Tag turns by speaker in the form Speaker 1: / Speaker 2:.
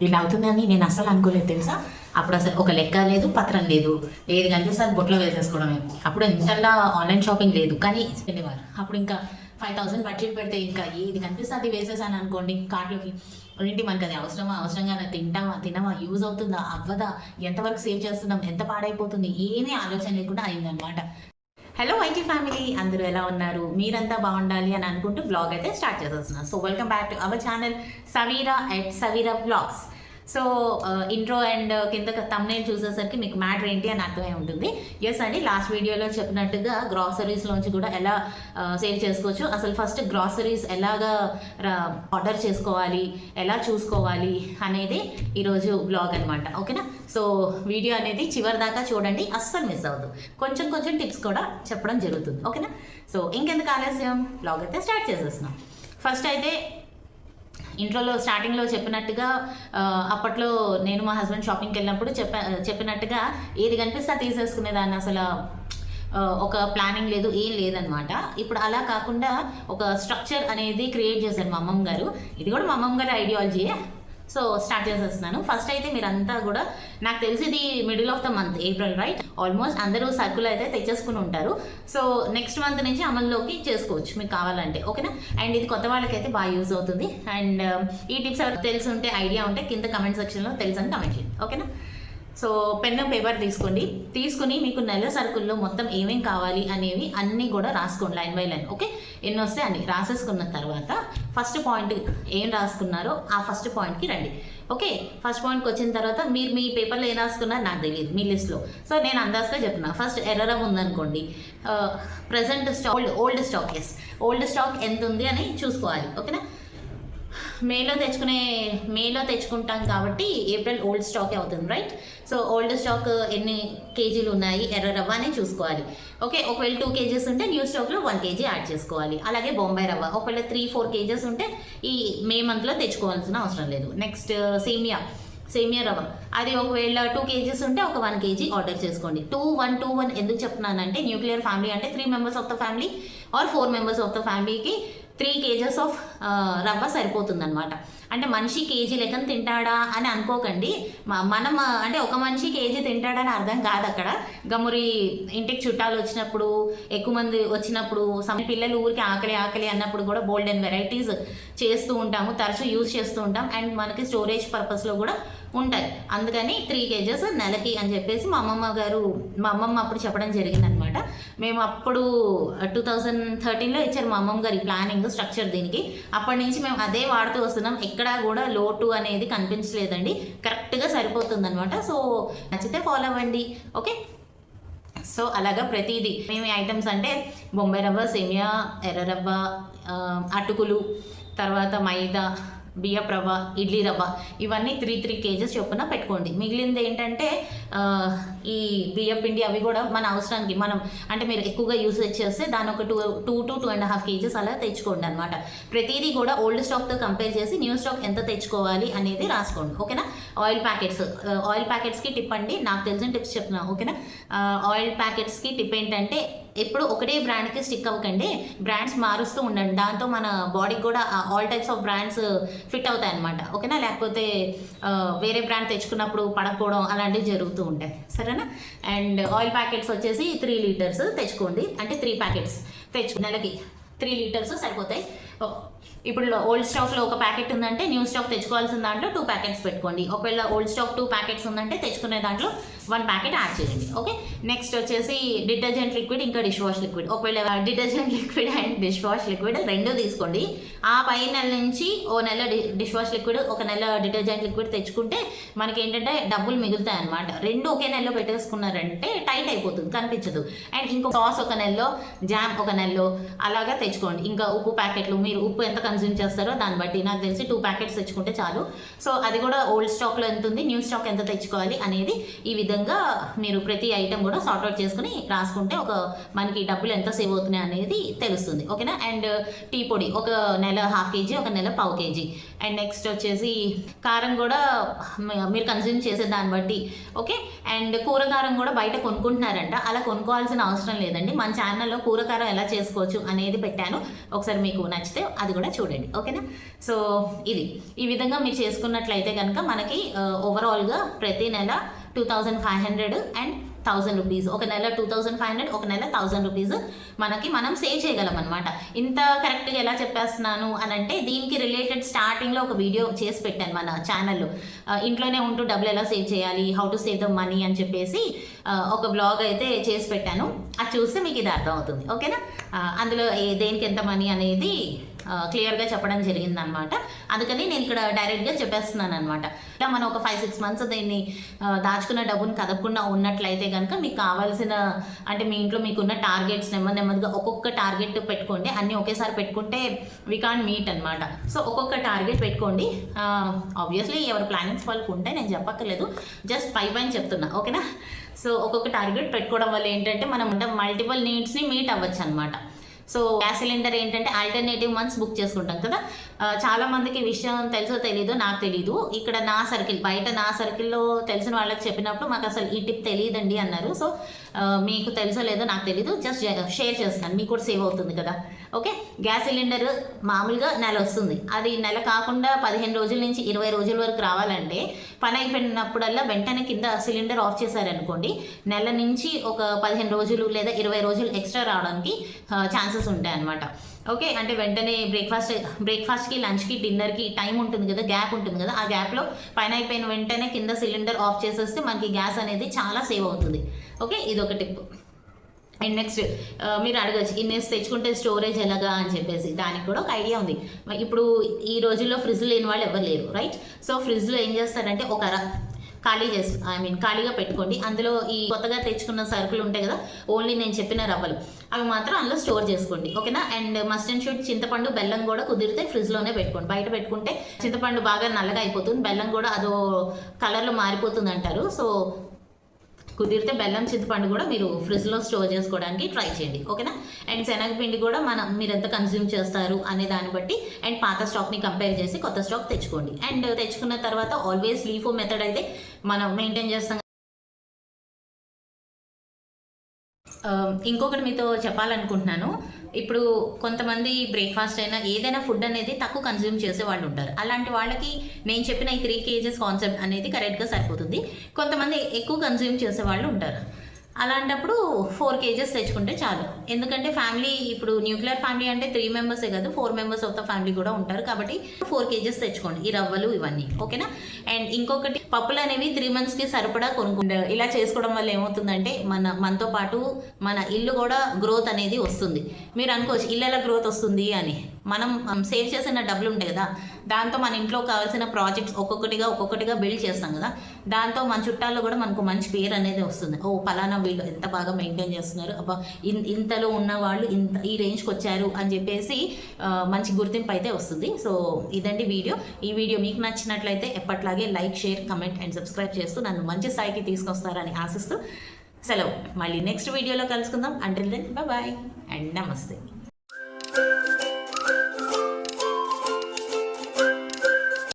Speaker 1: ఇలా అవుతుందని నేను అసలు అనుకోలేదు తెలుసా. అప్పుడు అసలు ఒక లెక్క లేదు, పత్రం లేదు, ఏది కనిపిస్తే అది బొట్లో వేసేసుకోవడమే. అప్పుడు ఇంతలా ఆన్లైన్ షాపింగ్ లేదు, కానీ వెళ్ళేవారు. అప్పుడు ఇంకా 5000 బడ్జెట్ పెడితే ఇంకా ఏది కనిపిస్తే అది వేసేసాను అనుకోండి కార్ట్లోకి. ఏంటి మనకి అది అవసరమా, అవసరంగానే తింటామా, తినమా, యూజ్ అవుతుందా, అవ్వదా, ఎంతవరకు సేవ్ చేస్తున్నాం, ఎంత పాడైపోతుంది, ఏమీ ఆలోచన లేకుండా అయిందనమాట. హలో వైటీ ఫ్యామిలీ, అందరూ ఎలా ఉన్నారు? మీరంతా బాగుండాలి అని అనుకుంటూ బ్లాగ్ అయితే స్టార్ట్ చేసేస్తున్నాను. So welcome back to our channel Saveera at Saveera blogs. So intro and కింద తమ్నైల్ చూసేసరికి మీకు మ్యాటర్ ఏంటి అని అర్థమై ఉంటుంది. ఎస్ అండి, లాస్ట్ వీడియోలో చెప్పినట్టుగా గ్రాసరీస్లోంచి కూడా ఎలా సేవ్ చేసుకోవచ్చు, అసలు ఫస్ట్ గ్రాసరీస్ ఎలాగా ఆర్డర్ చేసుకోవాలి, ఎలా చూసుకోవాలి అనేది ఈరోజు బ్లాగ్ అనమాట. ఓకేనా? సో వీడియో అనేది చివరి దాకా చూడండి, అస్సలు మిస్ అవ్వదు. కొంచెం కొంచెం టిప్స్ కూడా చెప్పడం జరుగుతుంది. ఓకేనా? సో ఇంకెందుకు ఆలస్యం, బ్లాగ్ అయితే స్టార్ట్ చేసేస్తున్నాం. ఫస్ట్ అయితే ఇంట్రోలో స్టార్టింగ్లో చెప్పినట్టుగా అప్పట్లో నేను మా హస్బెండ్ షాపింగ్కి వెళ్ళినప్పుడు చెప్పినట్టుగా ఏది కనిపిస్తే తీసేసుకునేదాన్ని. అసలు ఒక ప్లానింగ్ లేదు, ఏం లేదనమాట. ఇప్పుడు అలా కాకుండా ఒక స్ట్రక్చర్ అనేది క్రియేట్ చేశారు మా అమ్మమ్మ గారు. ఇది కూడా మా అమ్మమ్మ గారి ఐడియాలజీయే. సో స్టార్ట్ చేసేస్తున్నాను. ఫస్ట్ అయితే మీరంతా కూడా, నాకు తెలిసి ఇది middle of the month, April right, almost అందరూ సర్కుల్ అయితే తెచ్చేసుకుని ఉంటారు. సో నెక్స్ట్ మంత్ నుంచి అమల్లోకి చేసుకోవచ్చు మీకు కావాలంటే. ఓకేనా? అండ్ ఇది కొత్త వాళ్ళకైతే బాగా యూజ్ అవుతుంది. అండ్ ఈ టిప్స్ ఎవరికి తెలిసి ఉంటే, ఐడియా ఉంటే కింద కమెంట్ సెక్షన్లో తెలుసని కమెంట్ చేయండి. ఓకేనా? సో పెన్ను పేపర్ తీసుకుని మీకు నెల సరుకుల్లో మొత్తం ఏమేం కావాలి అనేవి అన్నీ కూడా రాసుకోండి, లైన్ బై లైన్. ఓకే? ఎన్ని వస్తే అన్ని రాసేసుకున్న తర్వాత ఫస్ట్ పాయింట్ ఏం రాసుకున్నారో ఆ ఫస్ట్ పాయింట్కి రండి. ఓకే? ఫస్ట్ పాయింట్కి వచ్చిన తర్వాత మీరు మీ పేపర్లో ఏం రాసుకున్నారో నాకు తెలియదు, మీ లిస్ట్లో. సో నేను అందాజుగా చెప్తున్నా. ఫస్ట్ ఎర్రర ఉందనుకోండి, ప్రజెంట్ స్టాక్, ఓల్డ్ స్టాక్ ఎంత ఉంది అని చూసుకోవాలి. ఓకేనా? మేలో తెచ్చుకుంటాం కాబట్టి ఏప్రిల్ ఓల్డ్ స్టాకే అవుతుంది, రైట్? సో ఓల్డ్ స్టాక్ ఎన్ని కేజీలు ఉన్నాయి, ఎర్ర రవ్వ అని చూసుకోవాలి. ఓకే? ఒకవేళ 2 kgs ఉంటే న్యూ స్టాక్లో 1 kg యాడ్ చేసుకోవాలి. అలాగే బొంబాయి రవ్వ ఒకవేళ 3-4 kgs ఉంటే ఈ మే మంత్లో తెచ్చుకోవాల్సిన అవసరం లేదు. నెక్స్ట్ సేమియా రవ్వ, అది ఒకవేళ 2 kgs ఉంటే ఒక 1 kg ఆర్డర్ చేసుకోండి. 2-1 ఎందుకు చెప్తున్నానంటే, న్యూక్లియర్ ఫ్యామిలీ అంటే 3 members of the family or 4 members of the ఫ్యామిలీకి 3 kgs ఆఫ్ రవ్వ సరిపోతుంది అనమాట. అంటే మనిషి కేజీ లెక్కన తింటాడా అని అనుకోకండి. మనం అంటే ఒక మనిషి కేజీ తింటాడని అర్థం కాదు అక్కడ. గమురి ఇంటికి చుట్టాలు వచ్చినప్పుడు, ఎక్కువ మంది వచ్చినప్పుడు, పిల్లలు ఊరికి ఆకలి అన్నప్పుడు కూడా బోల్డ్ అండ్ వెరైటీస్ చేస్తూ ఉంటాము, తరచూ యూజ్ చేస్తూ ఉంటాం. అండ్ మనకి స్టోరేజ్ పర్పస్లో కూడా ఉంటాయి. అందుకని 3 kgs నెలకి అని చెప్పేసి మా అమ్మమ్మ అప్పుడు చెప్పడం జరిగిందనమాట. మేము అప్పుడు 2013లో ఇచ్చారు మా అమ్మమ్మ గారి ప్లానింగ్ స్ట్రక్చర్ దీనికి. అప్పటి నుంచి మేము అదే వాడుతూ వస్తున్నాం. ఎక్కడా కూడా లోటు అనేది కనిపించలేదండి, కరెక్ట్గా సరిపోతుంది అనమాట. సో నచ్చితే ఫాలో అవ్వండి. ఓకే? సో అలాగా ప్రతిదీ మేము ఐటమ్స్ అంటే బొంబాయి రవ్వ, సేమియా, ఎర్ర రవ్వ, అటుకులు, తర్వాత మైదా, బియ్యపు రవ్వ, ఇడ్లీ రవ్వ, ఇవన్నీ 3 kgs చొప్పున పెట్టుకోండి. మిగిలింది ఏంటంటే ఈ బియ్యం పిండి అవి కూడా మన అవసరానికి, మనం అంటే మీరు ఎక్కువగా యూసేజ్ చేస్తే దాని ఒక 2 to 2.5 kgs అలా తెచ్చుకోండి అనమాట. ప్రతిదీ కూడా ఓల్డ్ స్టాక్తో కంపేర్ చేసి న్యూ స్టాక్ ఎంత తెచ్చుకోవాలి అనేది రాసుకోండి. ఓకేనా? ఆయిల్ ప్యాకెట్స్కి టిప్ అండి, నాకు తెలిసిన టిప్స్ చెప్తున్నా. ఓకేనా? ఆయిల్ ప్యాకెట్స్కి టిప్ ఏంటంటే, ఎప్పుడు ఒకటే బ్రాండ్కి స్టిక్ అవ్వకండి, బ్రాండ్స్ మారుస్తూ ఉండండి. దాంతో మన బాడీకి కూడా all types of brands fit అవుతాయి అనమాట. ఓకేనా? లేకపోతే వేరే బ్రాండ్ తెచ్చుకున్నప్పుడు పడకపోవడం అలాంటివి జరుగుతూ ఉంటాయి. సరేనా? అండ్ ఆయిల్ ప్యాకెట్స్ వచ్చేసి 3 liters తెచ్చుకోండి. అంటే 3 ప్యాకెట్స్ నెలకి 3 liters సరిపోతాయి. ఇప్పుడు ఓల్డ్ స్టాక్లో ఒక ప్యాకెట్ ఉందంటే న్యూ స్టాక్ తెచ్చుకోవాల్సిన దాంట్లో 2 ప్యాకెట్స్ పెట్టుకోండి. ఒకవేళ ఓల్డ్ స్టాక్ 2 ప్యాకెట్స్ ఉందంటే తెచ్చుకునే దాంట్లో 1 ప్యాకెట్ యాడ్ చేయండి. ఓకే? నెక్స్ట్ వచ్చేసి డిటర్జెంట్ లిక్విడ్, ఇంకా డిష్ వాష్ లిక్విడ్. ఒకవేళ detergent liquid and dish wash liquid 2 తీసుకోండి. ఆ పై నెల నుంచి ఓ నెల డిష్ వాష్ లిక్విడ్, ఒక నెల డిటర్జెంట్ లిక్విడ్ తెచ్చుకుంటే మనకి ఏంటంటే డబ్బులు మిగులుతాయి అనమాట. 2 ఒకే నెలలో పెట్టేసుకున్నారంటే టైట్ అయిపోతుంది, కనిపించదు. అండ్ ఇంకో సాస్ ఒక నెలలో, జామ్ ఒక నెలలో అలాగా తెచ్చుకోండి. ఇంకా ఉప్పు ప్యాకెట్లు, మీరు ఉప్పు ఎంత కన్జ్యూమ్ చేస్తారో దాన్ని బట్టి, నాకు తెలిసి 2 ప్యాకెట్స్ తెచ్చుకుంటే చాలు. సో అది కూడా ఓల్డ్ స్టాక్లో ఎంత ఉంది, న్యూ స్టాక్ ఎంత తెచ్చుకోవాలి అనేది ఈ విధంగా మీరు ప్రతి ఐటమ్ కూడా సార్ట్అవుట్ చేసుకుని రాసుకుంటే మనకి డబ్బులు ఎంత సేవ్ అవుతున్నాయి అనేది తెలుస్తుంది. ఓకేనా? అండ్ టీ పొడి ఒక నెల 1/2 kg, ఒక నెల 1/4 kg. అండ్ నెక్స్ట్ వచ్చేసి కారం కూడా మీరు కన్జ్యూమ్ చేసే దాన్ని బట్టి. ఓకే, అండ్ కూరకారం కూడా బయట కొనుక్కుంటున్నారంట, అలా కొనుక్కోవాల్సిన అవసరం లేదండి. మన ఛానల్లో కూరకారం ఎలా చేసుకోవచ్చు అనేది పెట్టాను, ఒకసారి మీకు నచ్చితే అది కూడా చూడండి. ఓకేనా? సో ఇది ఈ విధంగా మీరు చేసుకున్నట్లయితే కనుక మనకి ఓవరాల్గా ప్రతి నెల 2500 అండ్ 1000 రూపీస్, ఒక నెల 2500, ఒక నెల 1000 రూపీస్ మనం సేవ్ చేయగలం అనమాట. ఇంత కరెక్ట్గా ఎలా చెప్పేస్తున్నాను అని అంటే దీనికి రిలేటెడ్ స్టార్టింగ్లో ఒక వీడియో చేసి పెట్టాను మన ఛానల్లో. ఇంట్లోనే ఉంటూ డబ్బులు ఎలా సేవ్ చేయాలి, how to save the money అని చెప్పేసి ఒక బ్లాగ్ అయితే చేసి పెట్టాను. అది చూస్తే మీకు ఇది అర్థం అవుతుంది. ఓకేనా? అందులో దేనికి ఎంత మనీ అనేది క్లియర్గా చెప్పడం జరిగిందనమాట. అందుకని నేను ఇక్కడ డైరెక్ట్గా చెప్పేస్తున్నాను అనమాట. ఇలా మనం ఒక 5-6 మంత్స్ దీన్ని దాచుకున్న డబ్బుని కదపకుండా ఉన్నట్లయితే కనుక మీకు కావాల్సిన అంటే మీ ఇంట్లో మీకున్న టార్గెట్స్ నెమ్మదిగా ఒక్కొక్క టార్గెట్ పెట్టుకోండి. అన్నీ ఒకేసారి పెట్టుకుంటే వీ కాంట్ మీట్ అనమాట. సో ఒక్కొక్క టార్గెట్ పెట్టుకోండి. ఆబ్వియస్లీ ఎవరి ప్లానింగ్స్ వాళ్ళకు ఉంటాయి, నేను చెప్పక్కర్లేదు, జస్ట్ పైన చెప్తున్నా. ఓకేనా? సో ఒక్కొక్క టార్గెట్ పెట్టుకోవడం వల్ల ఏంటంటే మనం మల్టిపుల్ నీడ్స్ని మీట్ అవ్వచ్చు అనమాట. సో గ్యాస్ సిలిండర్ ఏంటంటే ఆల్టర్నేటివ్ మంత్స్ బుక్ చేసుకుంటాం కదా. చాలా మందికి విషయం తెలుసో తెలీదో నాకు తెలీదు. ఇక్కడ నా సర్కిల్, బయట నా సర్కిల్లో తెలిసిన వాళ్ళకి చెప్పినప్పుడు మాకు అసలు ఈ టిప్ తెలియదండి అన్నారు. సో మీకు తెలుసో లేదో నాకు తెలీదు, జస్ట్ షేర్ చేస్తున్నాను, మీకు కూడా సేవ్ అవుతుంది కదా. ఓకే, గ్యాస్ సిలిండర్ మామూలుగా నెల వస్తుంది, అది నెల కాకుండా 15 రోజుల నుంచి 20 రోజుల వరకు రావాలంటే పని అయిపోయినప్పుడల్లా వెంటనే కింద సిలిండర్ ఆఫ్ చేశారనుకోండి, నెల నుంచి ఒక 15 రోజులు లేదా 20 రోజులు ఎక్స్ట్రా రావడానికి ఛాన్సెస్ ఉంటాయి అన్నమాట. ఓకే, అంటే వెంటనే బ్రేక్ఫాస్ట్కి, లంచ్కి, డిన్నర్కి టైం ఉంటుంది కదా, గ్యాప్ ఉంటుంది కదా, ఆ గ్యాప్లో పైన అయిపోయిన వెంటనే కింద సిలిండర్ ఆఫ్ చేసేస్తే మనకి గ్యాస్ అనేది చాలా సేవ్ అవుతుంది. ఓకే, ఇది ఒక టిప్. అండ్ నెక్స్ట్ మీరు అడగచ్చు ఇన్నేసి తెచ్చుకుంటే స్టోరేజ్ ఎలాగా అని చెప్పేసి, దానికి కూడా ఒక ఐడియా ఉంది. ఇప్పుడు ఈ రోజుల్లో ఫ్రిడ్జ్ లేని వాళ్ళు ఎవరు లేరు, రైట్? సో ఫ్రిడ్జ్లో ఏం చేస్తారంటే ఒక ఖాళీగా పెట్టుకోండి. అందులో ఈ కొత్తగా తెచ్చుకున్న సరుకులు ఉంటాయి కదా, ఓన్లీ నేను చెప్పిన రవ్వలు అవి మాత్రం అందులో స్టోర్ చేసుకోండి. ఓకేనా? అండ్ మస్ట్ అండ్ షుడ్ చింతపండు, బెల్లం కూడా కుదిరితే ఫ్రిడ్జ్లోనే పెట్టుకోండి. బయట పెట్టుకుంటే చింతపండు బాగా నల్లగా అయిపోతుంది, బెల్లం కూడా అదో కలర్లో మారిపోతుంది అంటారు. సో కుదిరితే బెల్లం, చింతపండు కూడా మీరు ఫ్రిడ్జ్లో స్టోర్ చేసుకోవడానికి ట్రై చేయండి. ఓకేనా? అండ్ శనగపిండి కూడా మీరు ఎంత కన్జ్యూమ్ చేస్తారు అనే దాన్ని బట్టి అండ్ పాత స్టాక్ని కంపేర్ చేసి కొత్త స్టాక్ తెచ్చుకోండి. అండ్ తెచ్చుకున్న తర్వాత ఆల్వేస్ లీఫో మెథడ్ అయితే మనం మెయింటైన్ చేస్తాం. ఇంకొకటి మీతో చెప్పాలనుకుంటున్నాను. ఇప్పుడు కొంతమంది బ్రేక్ఫాస్ట్ అయినా ఏదైనా ఫుడ్ అనేది తక్కువ కన్జ్యూమ్ చేసే వాళ్ళు ఉంటారు. అలాంటి వాళ్ళకి నేను చెప్పిన ఈ 3 kgs కాన్సెప్ట్ అనేది కరెక్ట్గా సరిపోతుంది. కొంతమంది ఎక్కువ కన్జ్యూమ్ చేసే వాళ్ళు ఉంటారు. అలాంటప్పుడు 4 kgs తెచ్చుకుంటే చాలు. ఎందుకంటే ఫ్యామిలీ ఇప్పుడు న్యూక్లియర్ ఫ్యామిలీ అంటే 3 మెంబర్సే కాదు, 4 మెంబర్స్ ఆఫ్ ద ఫ్యామిలీ కూడా ఉంటారు. కాబట్టి 4 kgs తెచ్చుకోండి, ఈ రవ్వలు ఇవన్నీ. ఓకేనా? అండ్ ఇంకొకటి, పప్పులు అనేవి 3 monthsకి సరిపడా కొనుక్కుంటే ఇలా చేసుకోవడం వల్ల ఏమవుతుందంటే మనతో పాటు మన ఇల్లు కూడా గ్రోత్ అనేది వస్తుంది. మీరు అనుకోవచ్చు ఇల్లు ఎలా గ్రోత్ వస్తుంది అని. మనం సేవ్ చేసిన డబ్బులు ఉంటాయి కదా, దాంతో మన ఇంట్లో కావాల్సిన ప్రాజెక్ట్స్ ఒక్కొక్కటిగా బిల్డ్ చేస్తాం కదా, దాంతో మన చుట్టాల్లో కూడా మనకు మంచి పేరు అనేది వస్తుంది. ఓ పలానా వీళ్ళు ఎంత బాగా మెయింటైన్ చేస్తున్నారు, అబ్బా ఇంతలో ఉన్న వాళ్ళు ఈ రేంజ్కి వచ్చారు అని చెప్పేసి మంచి గుర్తింపు అయితే వస్తుంది. సో ఇదండి వీడియో. ఈ వీడియో మీకు నచ్చినట్లయితే ఎప్పట్లాగే like, share, comment and subscribe చేస్తూ నన్ను మంచి స్థాయికి తీసుకొస్తారని ఆశిస్తూ సెలవు. మళ్ళీ నెక్స్ట్ వీడియోలో కలుసుకుందాం. అంటిల్ దెన్ బాయ్ అండ్ నమస్తే.